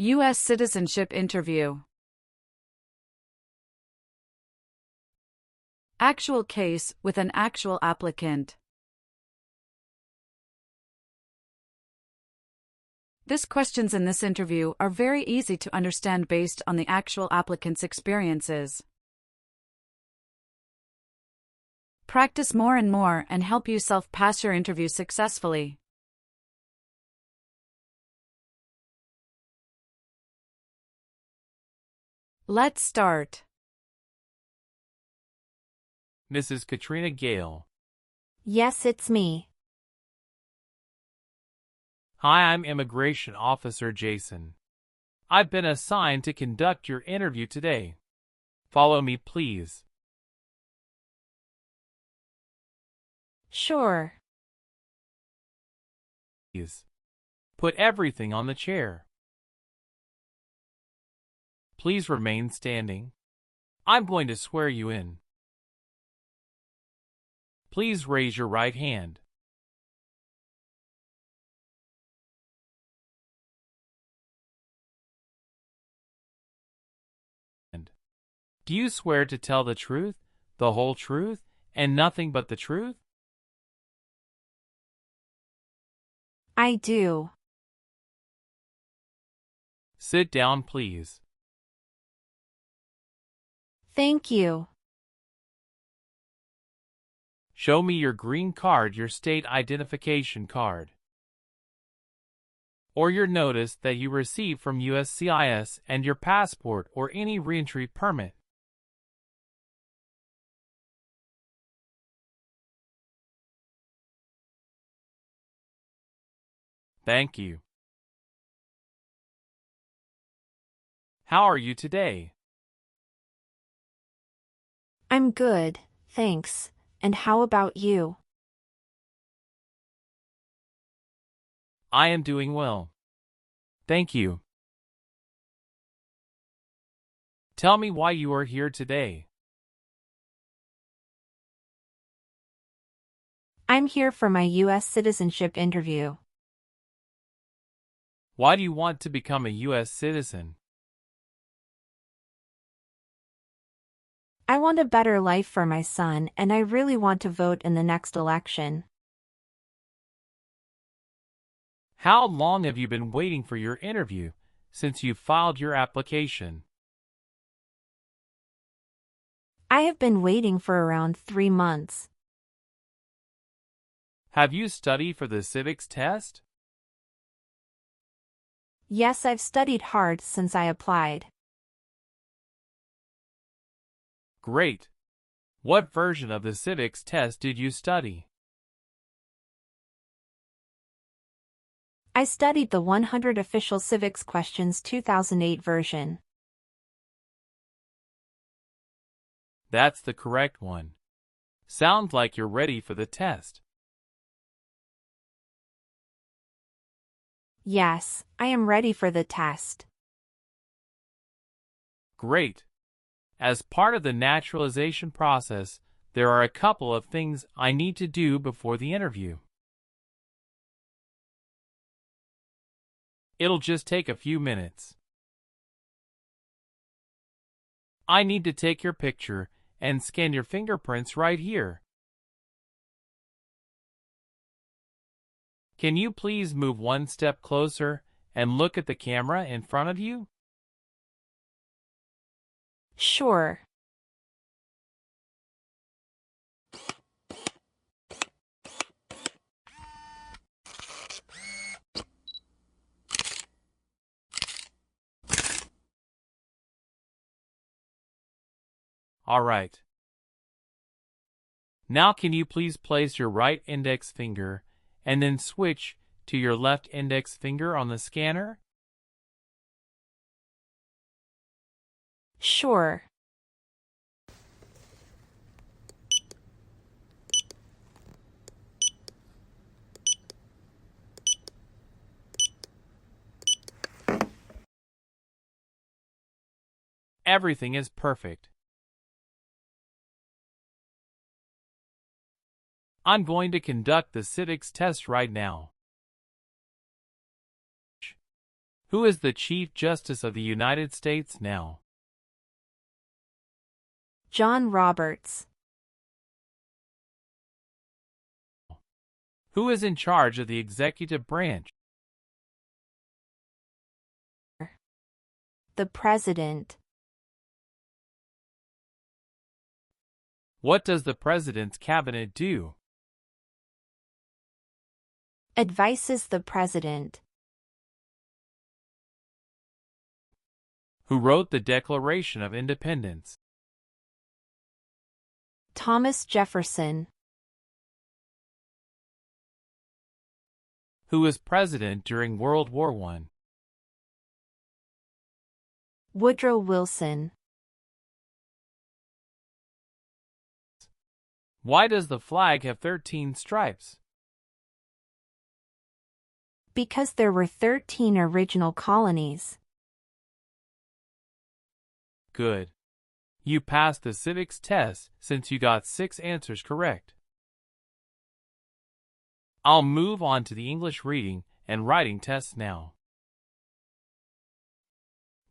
US Citizenship Interview. Actual case with an actual applicant. These questions in this interview are very easy to understand based on the actual applicant's experiences. Practice more and more and help yourself pass your interview successfully. Let's start. Mrs. Katrina Gale. Yes, it's me. Hi, I'm Immigration Officer Jason. I've been assigned to conduct your interview today. Follow me, please. Sure. Please. Put everything on the chair. Please remain standing. I'm going to swear you in. Please raise your right hand. Do you swear to tell the truth, the whole truth, and nothing but the truth? I do. Sit down, please. Thank you. Show me your green card, your state identification card, or your notice that you received from USCIS and your passport or any reentry permit. Thank you. How are you today? I'm good, thanks. And how about you? I am doing well. Thank you. Tell me why you are here today. I'm here for my US citizenship interview. Why do you want to become a U.S. citizen? I want a better life for my son, and I really want to vote in the next election. How long have you been waiting for your interview since you filed your application? I have been waiting for around 3 months. Have you studied for the civics test? Yes, I've studied hard since I applied. Great. What version of the civics test did you study? I studied the 100 Official Civics Questions 2008 version. That's the correct one. Sounds like you're ready for the test. Yes, I am ready for the test. Great. As part of the naturalization process, there are a couple of things I need to do before the interview. It'll just take a few minutes. I need to take your picture and scan your fingerprints right here. Can you please move one step closer and look at the camera in front of you? Sure. All right. Now can you please place your right index finger and then switch to your left index finger on the scanner? Sure. Everything is perfect. I'm going to conduct the civics test right now. Who is the Chief Justice of the United States now? John Roberts. Who is in charge of the executive branch? The President. What does the President's cabinet do? Advises the President. Who wrote the Declaration of Independence? Thomas Jefferson. Who was president during World War I? Woodrow Wilson. Why does the flag have 13 stripes? Because there were 13 original colonies. Good. You passed the civics test since you got 6 answers correct. I'll move on to the English reading and writing tests now.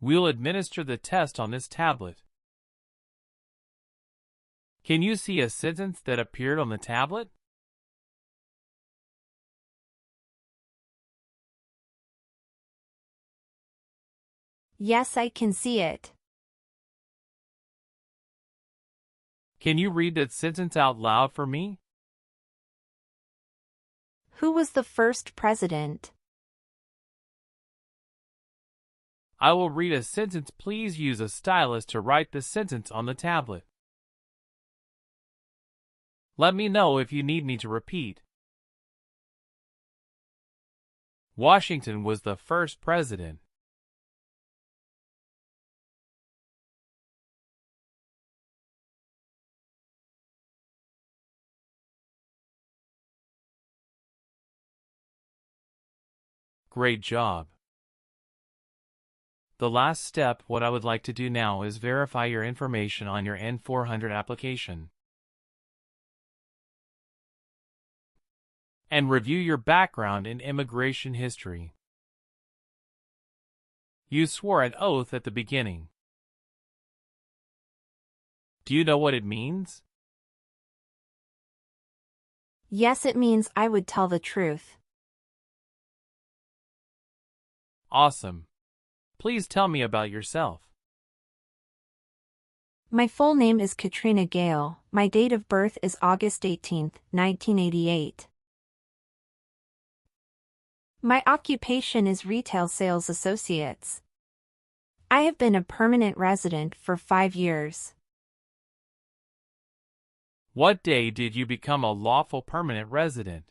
We'll administer the test on this tablet. Can you see a sentence that appeared on the tablet? Yes, I can see it. Can you read that sentence out loud for me? Who was the first president? I will read a sentence. Please use a stylus to write the sentence on the tablet. Let me know if you need me to repeat. Washington was the first president. Great job. The last step, what I would like to do now is verify your information on your N-400 application and review your background and immigration history. You swore an oath at the beginning. Do you know what it means? Yes, it means I would tell the truth. Awesome. Please tell me about yourself. My full name is Katrina Gale. My date of birth is August 18, 1988. My occupation is retail sales associates. I have been a permanent resident for 5 years. What day did you become a lawful permanent resident?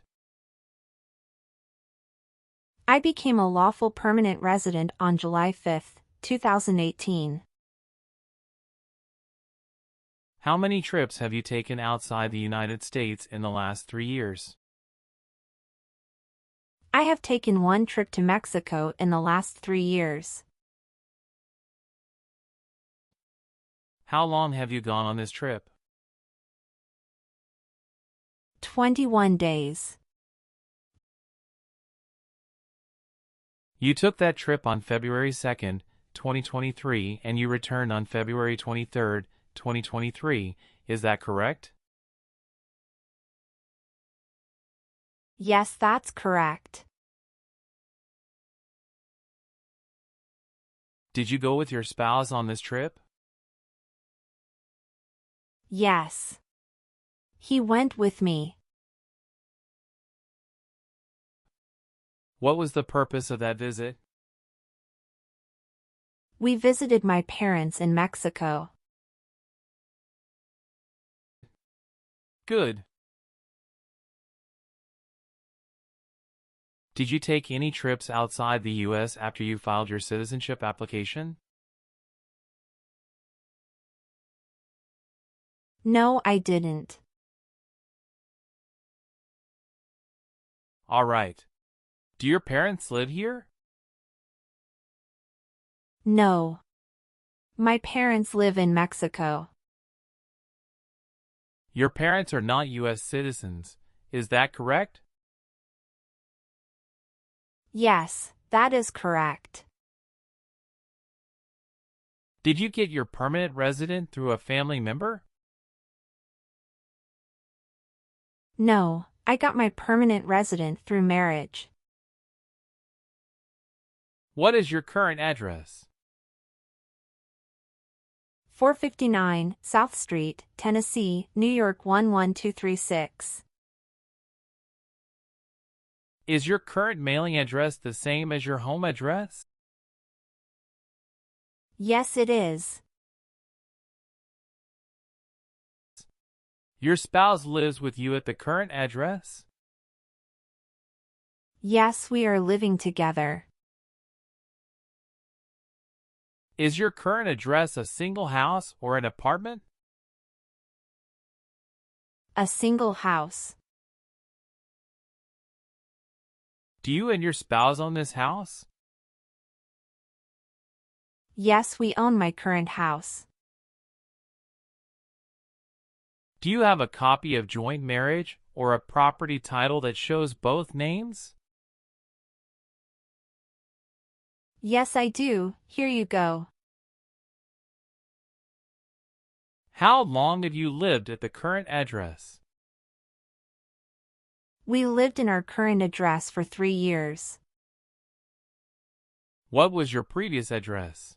I became a lawful permanent resident on July 5, 2018. How many trips have you taken outside the United States in the last 3 years? I have taken 1 trip to Mexico in the last 3 years. How long have you gone on this trip? 21 days. You took that trip on February 2nd, 2023, and you returned on February 23rd, 2023. Is that correct? Yes, that's correct. Did you go with your spouse on this trip? Yes. He went with me. What was the purpose of that visit? We visited my parents in Mexico. Good. Did you take any trips outside the U.S. after you filed your citizenship application? No, I didn't. All right. Do your parents live here? No. My parents live in Mexico. Your parents are not U.S. citizens. Is that correct? Yes, that is correct. Did you get your permanent resident through a family member? No, I got my permanent resident through marriage. What is your current address? 459 South Street, Tennessee, New York 11236. Is your current mailing address the same as your home address? Yes, it is. Your spouse lives with you at the current address? Yes, we are living together. Is your current address a single house or an apartment? A single house. Do you and your spouse own this house? Yes, we own my current house. Do you have a copy of joint marriage or a property title that shows both names? Yes, I do. Here you go. How long have you lived at the current address? We lived in our current address for 3 years. What was your previous address?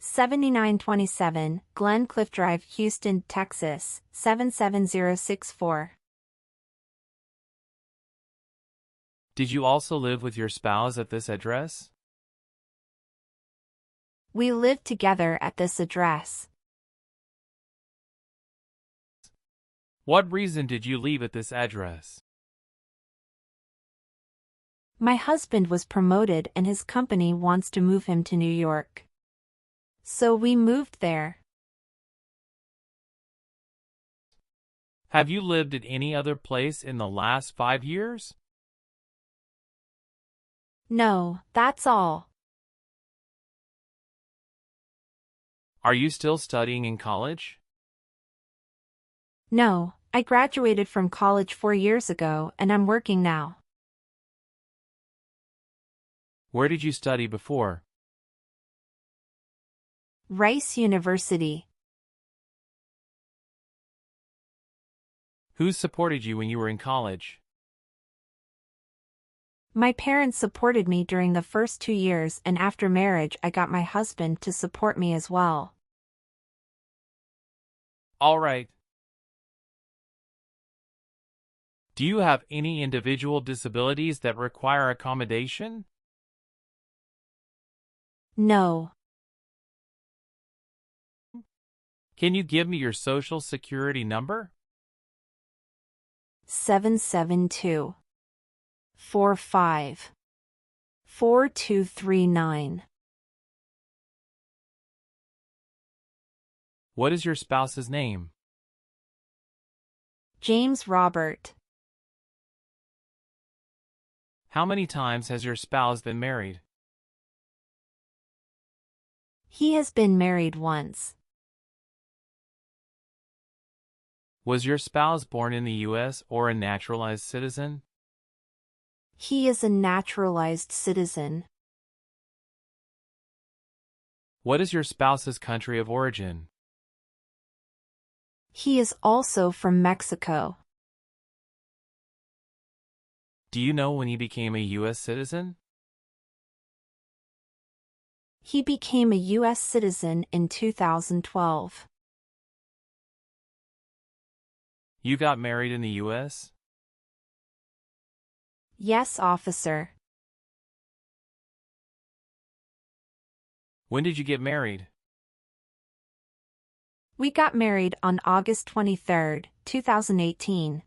7927 Glen Cliff Drive, Houston, Texas, 77064. Did you also live with your spouse at this address? We lived together at this address. What reason did you leave at this address? My husband was promoted and his company wants to move him to New York. So we moved there. Have you lived at any other place in the last 5 years? No, that's all. Are you still studying in college? No, I graduated from college 4 years ago and I'm working now. Where did you study before? Rice University. Who supported you when you were in college? My parents supported me during the first 2 years, and after marriage I got my husband to support me as well. All right. Do you have any individual disabilities that require accommodation? No. Can you give me your social security number? 772 45 4239. What is your spouse's name? James Robert. How many times has your spouse been married? He has been married once. Was your spouse born in the U.S. or a naturalized citizen? He is a naturalized citizen. What is your spouse's country of origin? He is also from Mexico. Do you know when he became a U.S. citizen? He became a U.S. citizen in 2012. You got married in the U.S.? Yes, officer. When did you get married? We got married on August 23, 2018.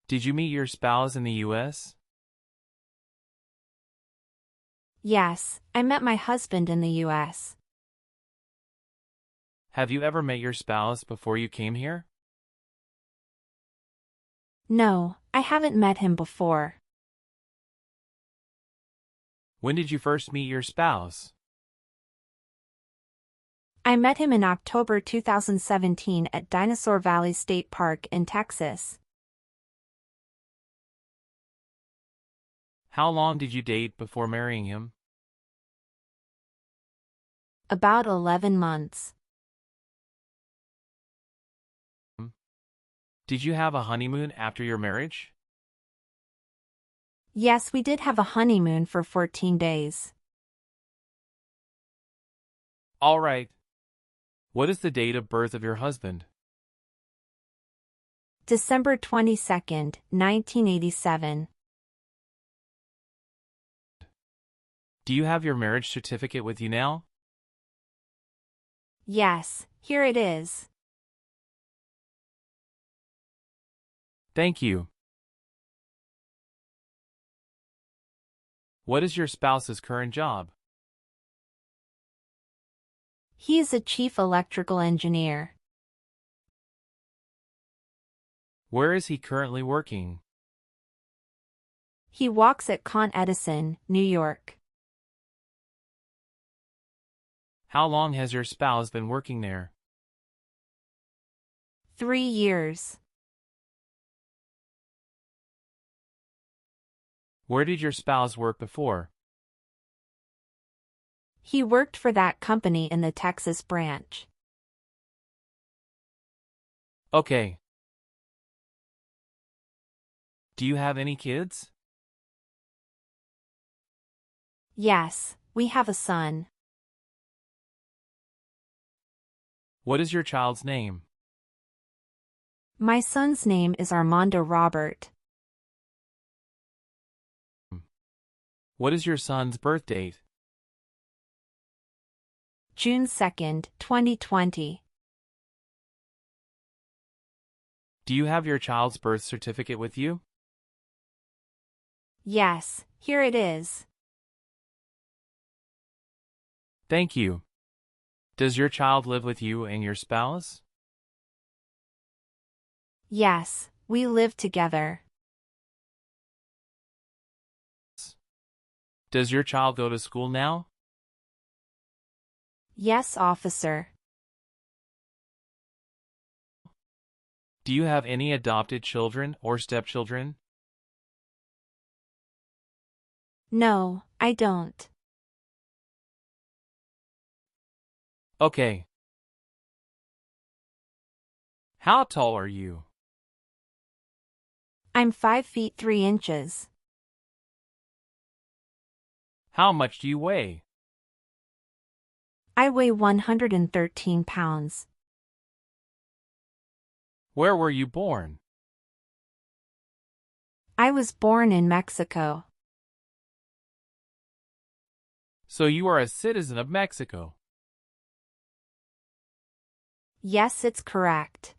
Did you meet your spouse in the U.S.? Yes, I met my husband in the U.S. Have you ever met your spouse before you came here? No, I haven't met him before. When did you first meet your spouse? I met him in October 2017 at Dinosaur Valley State Park in Texas. How long did you date before marrying him? About 11 months. Did you have a honeymoon after your marriage? Yes, we did have a honeymoon for 14 days. All right. What is the date of birth of your husband? December 22nd, 1987. Do you have your marriage certificate with you now? Yes, here it is. Thank you. What is your spouse's current job? He is a chief electrical engineer. Where is he currently working? He works at Con Edison, New York. How long has your spouse been working there? 3 years. Where did your spouse work before? He worked for that company in the Texas branch. Okay. Do you have any kids? Yes, we have a son. What is your child's name? My son's name is Armando Robert. What is your son's birth date? June 2nd, 2020. Do you have your child's birth certificate with you? Yes, here it is. Thank you. Does your child live with you and your spouse? Yes, we live together. Does your child go to school now? Yes, officer. Do you have any adopted children or stepchildren? No, I don't. Okay. How tall are you? I'm 5 feet 3 inches. How much do you weigh? I weigh 113 pounds. Where were you born? I was born in Mexico. So you are a citizen of Mexico. Yes, it's correct.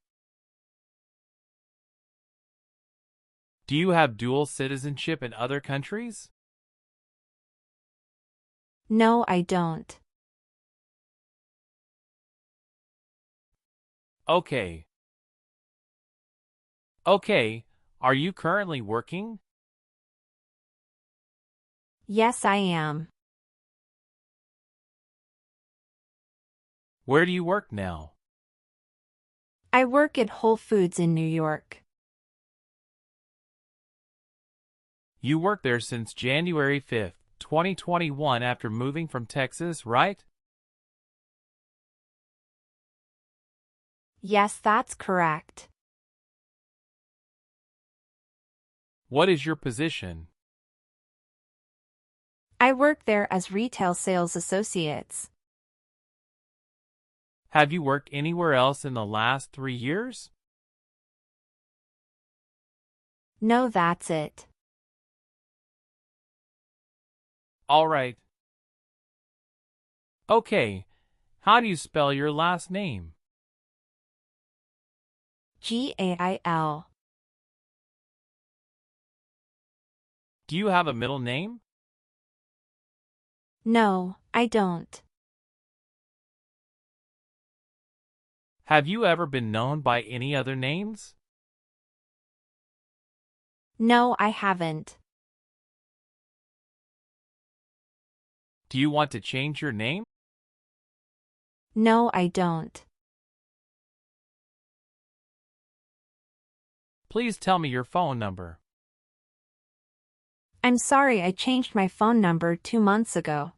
Do you have dual citizenship in other countries? No, I don't. Okay. Okay, are you currently working? Yes, I am. Where do you work now? I work at Whole Foods in New York. You worked there since January 5th, 2021 after moving from Texas, right? Yes, that's correct. What is your position? I work there as retail sales associates. Have you worked anywhere else in the last 3 years? No, that's it. All right. Okay, how do you spell your last name? Gail. Do you have a middle name? No, I don't. Have you ever been known by any other names? No, I haven't. Do you want to change your name? No, I don't. Please tell me your phone number. I'm sorry, I changed my phone number 2 months ago.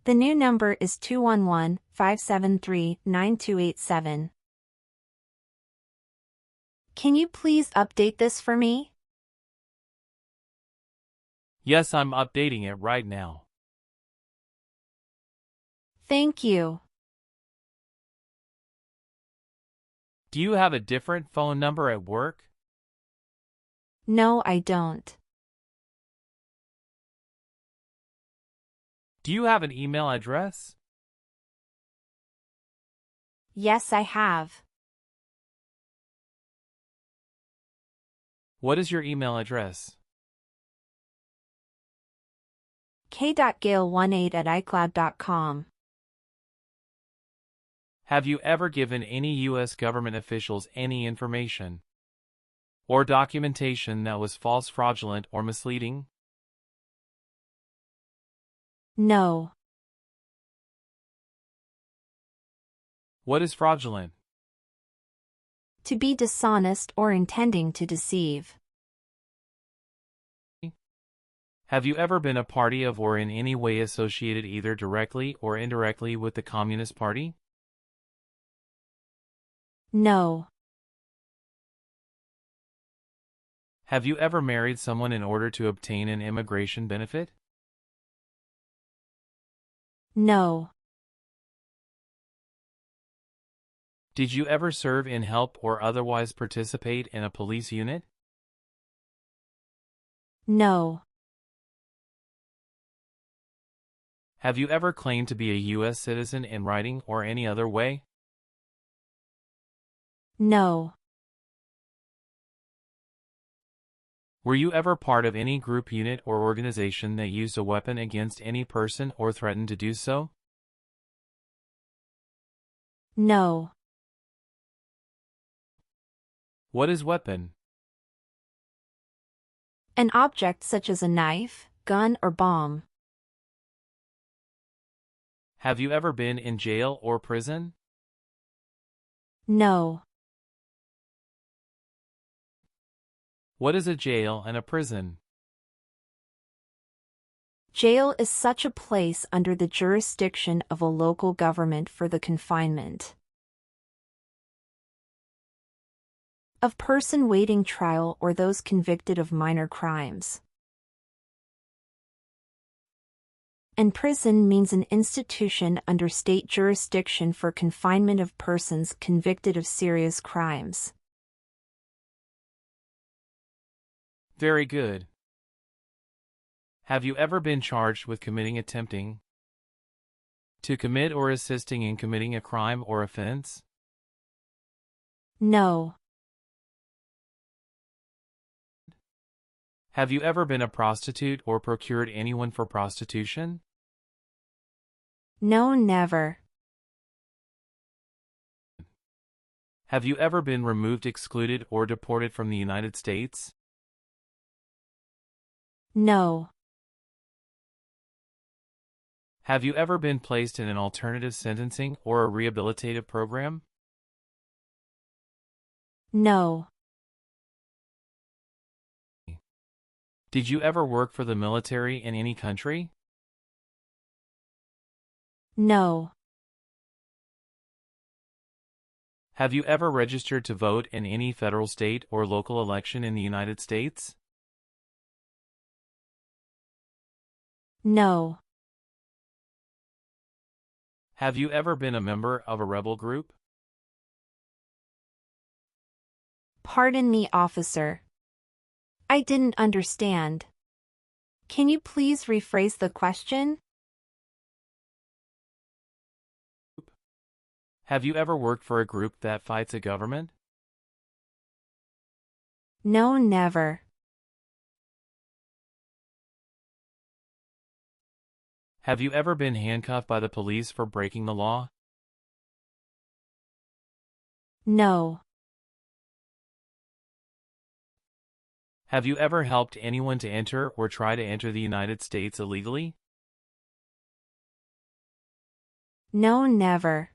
The new number is 211-573-9287. Can you please update this for me? Yes, I'm updating it right now. Thank you. Do you have a different phone number at work? No, I don't. Do you have an email address? Yes, I have. What is your email address? k.gale18@icloud.com. Have you ever given any U.S. government officials any information or documentation that was false, fraudulent, or misleading? No. What is fraudulent? To be dishonest or intending to deceive. Have you ever been a party of or in any way associated either directly or indirectly with the Communist Party? No. Have you ever married someone in order to obtain an immigration benefit? No. Did you ever serve in, help, or otherwise participate in a police unit? No. Have you ever claimed to be a U.S. citizen in writing or any other way? No. Were you ever part of any group, unit, or organization that used a weapon against any person or threatened to do so? No. What is weapon? An object such as a knife, gun, or bomb. Have you ever been in jail or prison? No. What is a jail and a prison? Jail is such a place under the jurisdiction of a local government for the confinement of person waiting trial or those convicted of minor crimes. And prison means an institution under state jurisdiction for confinement of persons convicted of serious crimes. Very good. Have you ever been charged with committing, attempting to commit, or assisting in committing a crime or offense? No. Have you ever been a prostitute or procured anyone for prostitution? No, never. Have you ever been removed, excluded, or deported from the United States? No. Have you ever been placed in an alternative sentencing or a rehabilitative program? No. Did you ever work for the military in any country? No. Have you ever registered to vote in any federal, state, or local election in the United States? No. Have you ever been a member of a rebel group? Pardon me, officer. I didn't understand. Can you please rephrase the question? Have you ever worked for a group that fights a government? No, never. Have you ever been handcuffed by the police for breaking the law? No. Have you ever helped anyone to enter or try to enter the United States illegally? No, never.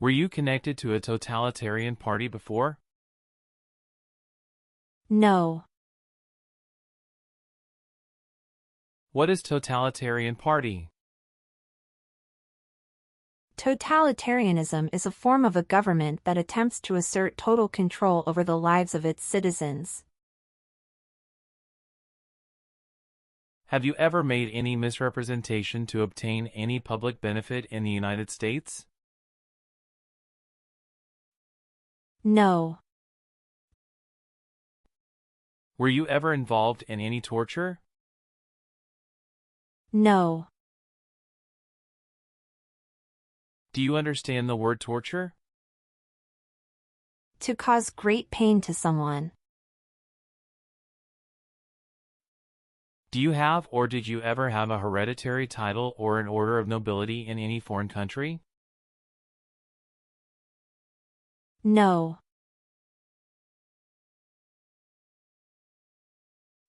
Were you connected to a totalitarian party before? No. What is totalitarian party? Totalitarianism is a form of a government that attempts to assert total control over the lives of its citizens. Have you ever made any misrepresentation to obtain any public benefit in the United States? No. Were you ever involved in any torture? No. Do you understand the word torture? To cause great pain to someone. Do you have or did you ever have a hereditary title or an order of nobility in any foreign country? No.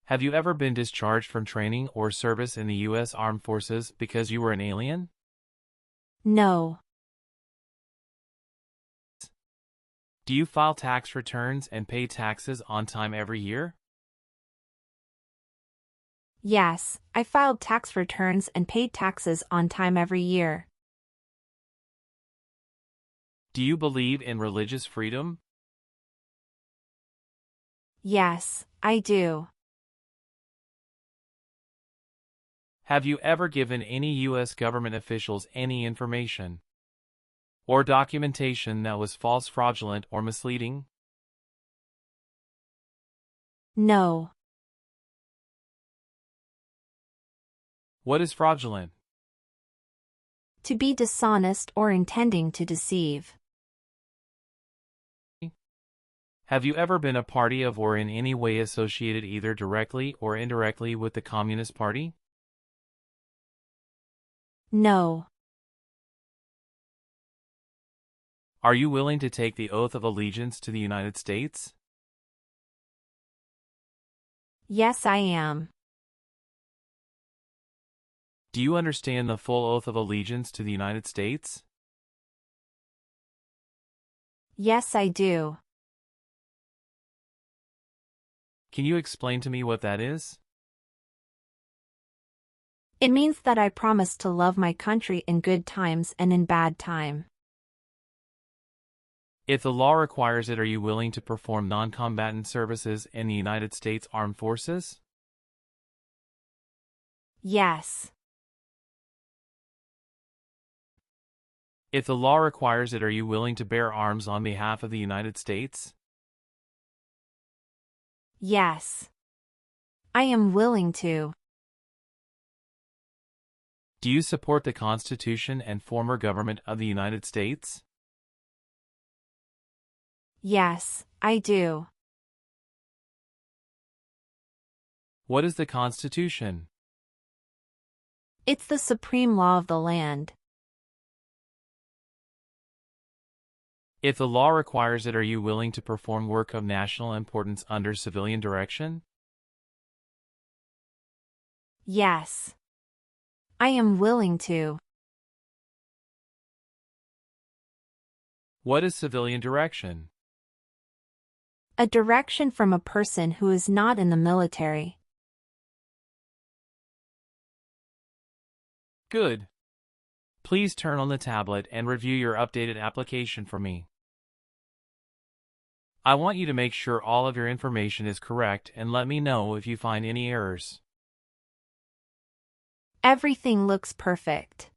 Have you ever been discharged from training or service in the U.S. Armed Forces because you were an alien? No. Do you file tax returns and pay taxes on time every year? Yes, I filed tax returns and paid taxes on time every year. Do you believe in religious freedom? Yes, I do. Have you ever given any U.S. government officials any information or documentation that was false, fraudulent, or misleading? No. What is fraudulent? To be dishonest or intending to deceive. Have you ever been a party of or in any way associated either directly or indirectly with the Communist Party? No. Are you willing to take the oath of allegiance to the United States? Yes, I am. Do you understand the full oath of allegiance to the United States? Yes, I do. Can you explain to me what that is? It means that I promise to love my country in good times and in bad time. If the law requires it, are you willing to perform non-combatant services in the United States Armed Forces? Yes. If the law requires it, are you willing to bear arms on behalf of the United States? Yes. I am willing to. Do you support the Constitution and former government of the United States? Yes, I do. What is the Constitution? It's the supreme law of the land. If the law requires it, are you willing to perform work of national importance under civilian direction? Yes. I am willing to. What is civilian direction? A direction from a person who is not in the military. Good. Please turn on the tablet and review your updated application for me. I want you to make sure all of your information is correct and let me know if you find any errors. Everything looks perfect.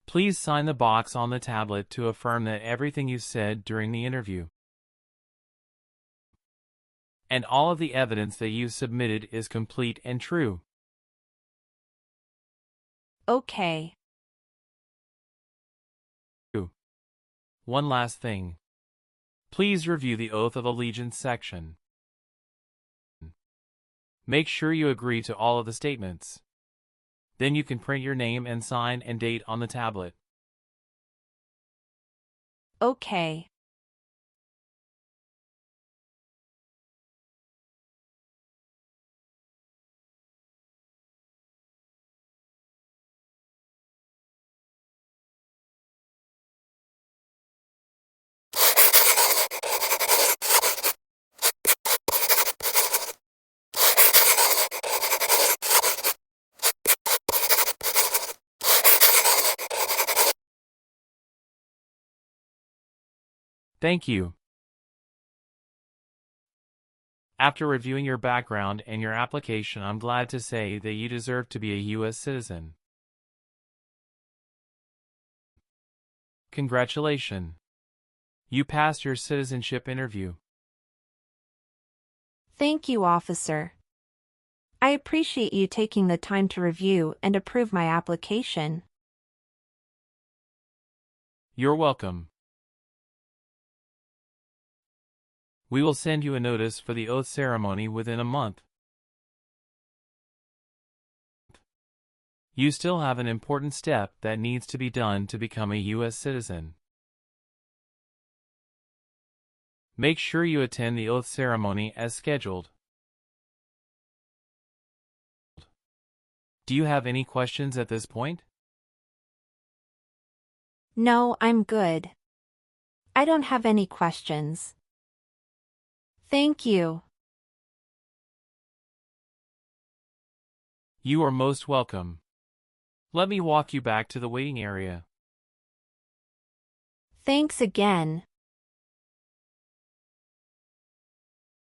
Please sign the box on the tablet to affirm that everything you said during the interview and all of the evidence that you submitted is complete and true. Okay. One last thing. Please review the Oath of Allegiance section. Make sure you agree to all of the statements. Then you can print your name and sign and date on the tablet. Okay. Thank you. After reviewing your background and your application, I'm glad to say that you deserve to be a U.S. citizen. Congratulations. You passed your citizenship interview. Thank you, officer. I appreciate you taking the time to review and approve my application. You're welcome. We will send you a notice for the oath ceremony within a month. You still have an important step that needs to be done to become a U.S. citizen. Make sure you attend the oath ceremony as scheduled. Do you have any questions at this point? No, I'm good. I don't have any questions. Thank you. You are most welcome. Let me walk you back to the waiting area. Thanks again.